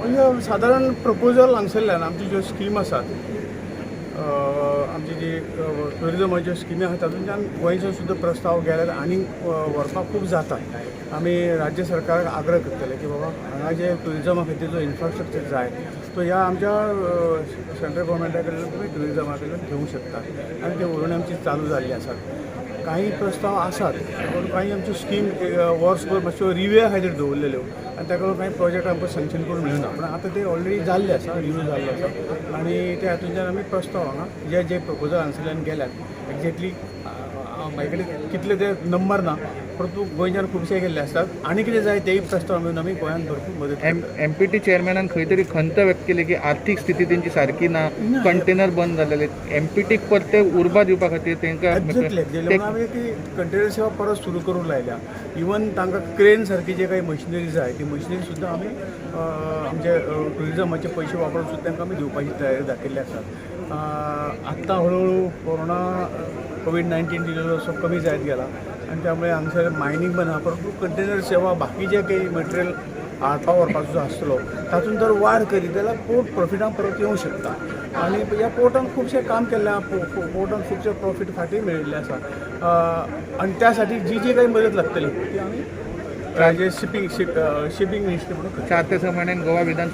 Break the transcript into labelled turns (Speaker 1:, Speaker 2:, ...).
Speaker 1: म्हणजे साधारण प्रपोजल हांगसरल्यान आमची ज्यो स्कीम आसात आमची जी टुरिजमाच्यो स्किमी आसा तातूंतल्यान गोंयचो सुद्दां प्रस्ताव गेल्यार आनी व्हरपाक खूब जाता. आमी राज्य सरकाराक आग्रह करतले की बाबा हांगा जे टुरिजमा खातीर जो इन्फ्रास्ट्रक्चर जाय तो ह्या आमच्या सेंट्रल गव्हर्मेंटा कडल्यान तुमी टुरिजमा कडल्यान घेवंक शकता आनी ते व्हरून आमची चालू जाल्ली आसात. काही प्रस्ताव आसात पूण काही आमच्यो स्कीम वर्सभर मातश्यो रिव्यू खातीर दवरलेल्यो आनी ताका लागून काही प्रोजेक्ट आमकां सँक्शन करून मेळना. पूण आतां ते ऑलरेडी जाल्ले आसा, रिव्यू जाल्लो आसा आनी ते हातूंतल्यान आमी प्रस्ताव हांगा जे जे प्रपोजल हांगसरल्यान गेल्यात एक्झॅक्टली म्हाजे कडेन कितले ते नंबर ना परंतु गोंयच्यान खुबशे गेल्ले असतात. आनी कितें जाय तेय प्रस्ताव मेळून आमी गोंयांत भरपूर मदत करतात.
Speaker 2: एमपीटी चेअरमॅनान खंय तरी खंत व्यक्त केली की आर्थीक स्थिती तेंची सारकी ना, कंटेनर बंद जालेले. एमपीटीक परते उर्बा दिवपा खातीर तांकां
Speaker 1: एक्झॅक्टली आमी ती कंटेनर सेवा परत सुरू करूंक लायल्या. इवन तांकां क्रेन सारकी जे काही मशिनरी जाय ती मशिनरी सुद्दां आमी आमचे टुरिजमाचे पयशे वापरून सुद्दां तांकां आमी दिवपाची तयारी दाखयल्ली आसा. आत्तां हळूहळू कोविड-19 दिलेलो असो कमी जायत गेला आणि त्यामुळे हांगसर मायनींग बंद आहा. परंतु कंटेनर सेवा बाकी जे काही मटेरियल हाडपा व्हरपाचो जो आसतलो तातूंत जर वाड करीत जाल्यार पोर्ट प्रॉफिटान परत येवंक शकता. आनी ह्या पोर्टान खुबशें काम केल्लें आहा. पोर्टान खुबशे प्रॉफीट फाटीं मेळिल्ले आसा आनी त्या साठी जी जी काही मदत लागतली ती आमी शिपिंग मिनिस्ट्री म्हणून
Speaker 2: 4 ते 6 महिन्यान गोवा विधानसभा